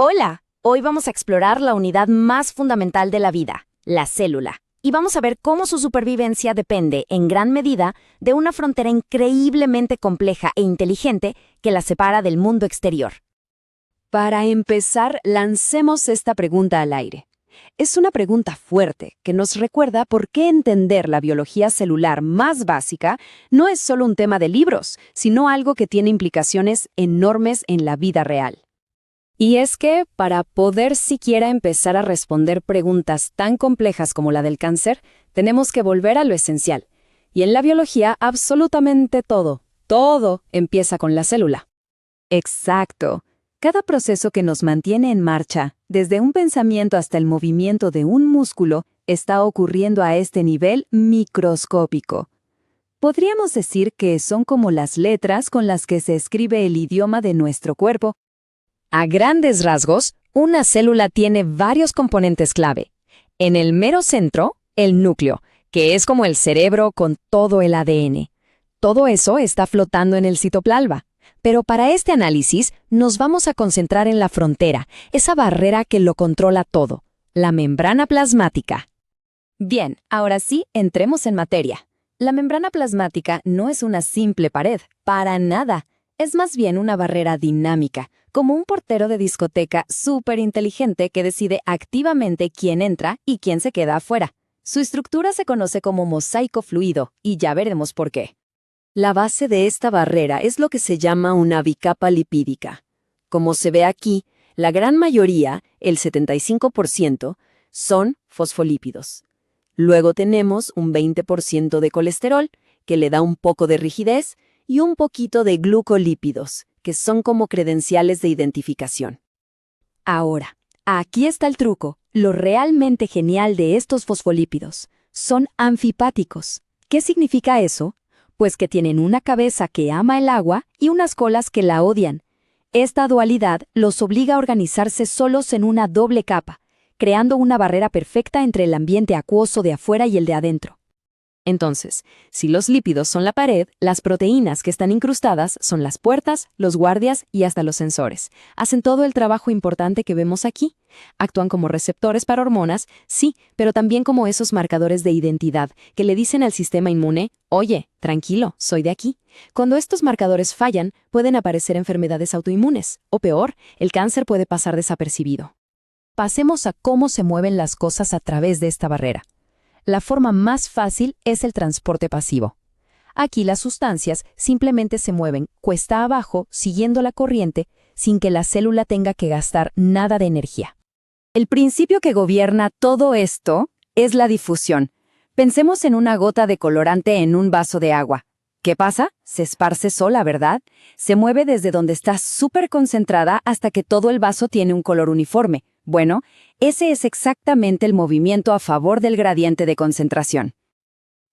Hola, hoy vamos a explorar la unidad más fundamental de la vida, la célula, y vamos a ver cómo su supervivencia depende, en gran medida, de una frontera increíblemente compleja e inteligente que la separa del mundo exterior. Para empezar, lancemos esta pregunta al aire. Es una pregunta fuerte que nos recuerda por qué entender la biología celular más básica no es solo un tema de libros, sino algo que tiene implicaciones enormes en la vida real. Y es que, para poder siquiera empezar a responder preguntas tan complejas como la del cáncer, tenemos que volver a lo esencial. Y en la biología, absolutamente todo empieza con la célula. Exacto. Cada proceso que nos mantiene en marcha, desde un pensamiento hasta el movimiento de un músculo, está ocurriendo a este nivel microscópico. Podríamos decir que son como las letras con las que se escribe el idioma de nuestro cuerpo. A grandes rasgos, una célula tiene varios componentes clave. En el mero centro, el núcleo, que es como el cerebro con todo el ADN. Todo eso está flotando en el citoplasma. Pero para este análisis nos vamos a concentrar en la frontera, esa barrera que lo controla todo, la membrana plasmática. Bien, ahora sí, entremos en materia. La membrana plasmática no es una simple pared, para nada. Es más bien una barrera dinámica, como un portero de discoteca súper inteligente que decide activamente quién entra y quién se queda afuera. Su estructura se conoce como mosaico fluido, y ya veremos por qué. La base de esta barrera es lo que se llama una bicapa lipídica. Como se ve aquí, la gran mayoría, el 75%, son fosfolípidos. Luego tenemos un 20% de colesterol, que le da un poco de rigidez, y un poquito de glucolípidos, que son como credenciales de identificación. Ahora, aquí está el truco. Lo realmente genial de estos fosfolípidos son anfipáticos. ¿Qué significa eso? Pues que tienen una cabeza que ama el agua y unas colas que la odian. Esta dualidad los obliga a organizarse solos en una doble capa, creando una barrera perfecta entre el ambiente acuoso de afuera y el de adentro. Entonces, si los lípidos son la pared, las proteínas que están incrustadas son las puertas, los guardias y hasta los sensores. Hacen todo el trabajo importante que vemos aquí. Actúan como receptores para hormonas, sí, pero también como esos marcadores de identidad que le dicen al sistema inmune, oye, tranquilo, soy de aquí. Cuando estos marcadores fallan, pueden aparecer enfermedades autoinmunes, o peor, el cáncer puede pasar desapercibido. Pasemos a cómo se mueven las cosas a través de esta barrera. La forma más fácil es el transporte pasivo. Aquí las sustancias simplemente se mueven cuesta abajo siguiendo la corriente sin que la célula tenga que gastar nada de energía. El principio que gobierna todo esto es la difusión. Pensemos en una gota de colorante en un vaso de agua. ¿Qué pasa? Se esparce sola, ¿verdad? Se mueve desde donde está súper concentrada hasta que todo el vaso tiene un color uniforme. Bueno, ese es exactamente el movimiento a favor del gradiente de concentración.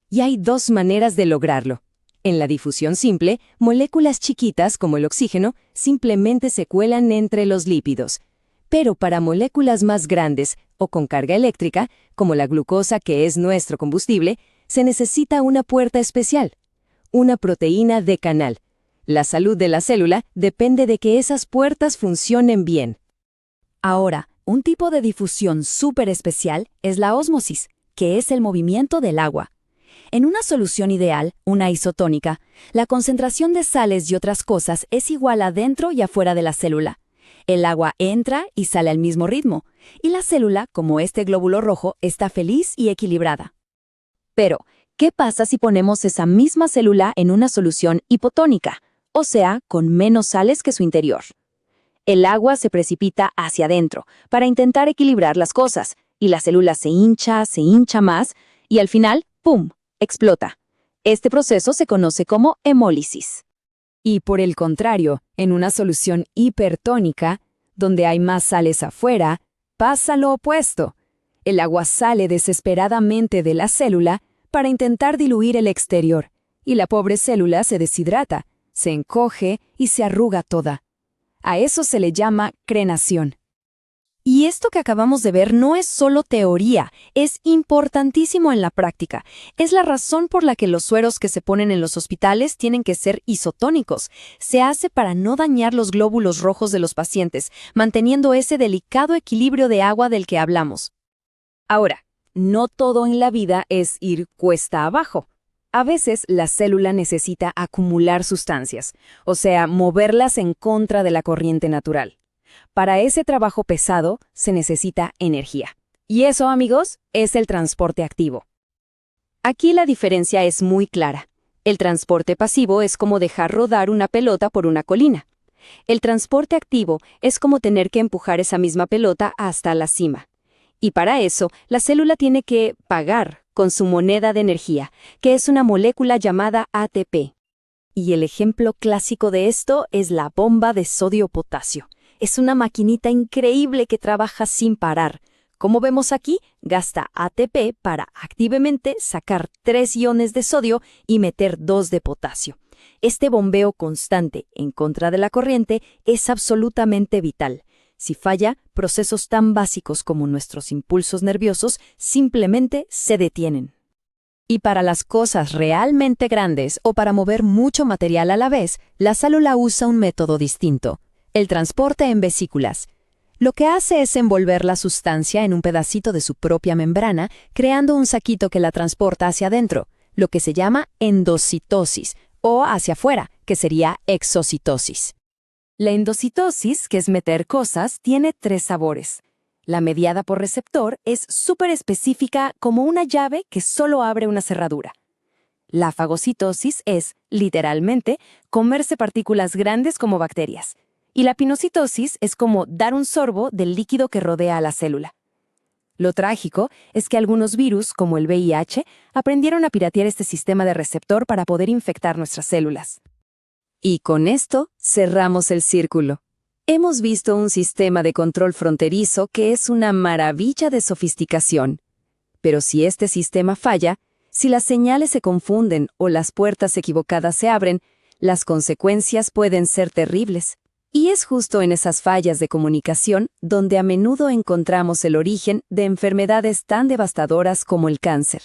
Y hay dos maneras de lograrlo. En la difusión simple, moléculas chiquitas como el oxígeno simplemente se cuelan entre los lípidos. Pero para moléculas más grandes o con carga eléctrica, como la glucosa que es nuestro combustible, se necesita una puerta especial, una proteína de canal. La salud de la célula depende de que esas puertas funcionen bien. Ahora, un tipo de difusión súper especial es la ósmosis, que es el movimiento del agua. En una solución ideal, una isotónica, la concentración de sales y otras cosas es igual adentro y afuera de la célula. El agua entra y sale al mismo ritmo, y la célula, como este glóbulo rojo, está feliz y equilibrada. Pero, ¿qué pasa si ponemos esa misma célula en una solución hipotónica, o sea, con menos sales que su interior? El agua se precipita hacia adentro para intentar equilibrar las cosas, y la célula se hincha más, y al final, ¡pum!, explota. Este proceso se conoce como hemólisis. Y por el contrario, en una solución hipertónica, donde hay más sales afuera, pasa lo opuesto. El agua sale desesperadamente de la célula para intentar diluir el exterior, y la pobre célula se deshidrata, se encoge y se arruga toda. A eso se le llama crenación. Y esto que acabamos de ver no es solo teoría, es importantísimo en la práctica. Es la razón por la que los sueros que se ponen en los hospitales tienen que ser isotónicos. Se hace para no dañar los glóbulos rojos de los pacientes, manteniendo ese delicado equilibrio de agua del que hablamos. Ahora, no todo en la vida es ir cuesta abajo. A veces la célula necesita acumular sustancias, o sea, moverlas en contra de la corriente natural. Para ese trabajo pesado se necesita energía. Y eso, amigos, es el transporte activo. Aquí la diferencia es muy clara. El transporte pasivo es como dejar rodar una pelota por una colina. El transporte activo es como tener que empujar esa misma pelota hasta la cima. Y para eso, la célula tiene que pagar con su moneda de energía, que es una molécula llamada ATP. Y el ejemplo clásico de esto es la bomba de sodio-potasio. Es una maquinita increíble que trabaja sin parar. Como vemos aquí, gasta ATP para activamente sacar 3 iones de sodio y meter 2 de potasio. Este bombeo constante en contra de la corriente es absolutamente vital. Si falla, procesos tan básicos como nuestros impulsos nerviosos simplemente se detienen. Y para las cosas realmente grandes o para mover mucho material a la vez, la célula usa un método distinto. El transporte en vesículas. Lo que hace es envolver la sustancia en un pedacito de su propia membrana, creando un saquito que la transporta hacia adentro, lo que se llama endocitosis, o hacia afuera, que sería exocitosis. La endocitosis, que es meter cosas, tiene 3 sabores. La mediada por receptor es súper específica como una llave que solo abre una cerradura. La fagocitosis es, literalmente, comerse partículas grandes como bacterias. Y la pinocitosis es como dar un sorbo del líquido que rodea a la célula. Lo trágico es que algunos virus, como el VIH, aprendieron a piratear este sistema de receptor para poder infectar nuestras células. Y con esto cerramos el círculo. Hemos visto un sistema de control fronterizo que es una maravilla de sofisticación. Pero si este sistema falla, si las señales se confunden o las puertas equivocadas se abren, las consecuencias pueden ser terribles. Y es justo en esas fallas de comunicación donde a menudo encontramos el origen de enfermedades tan devastadoras como el cáncer.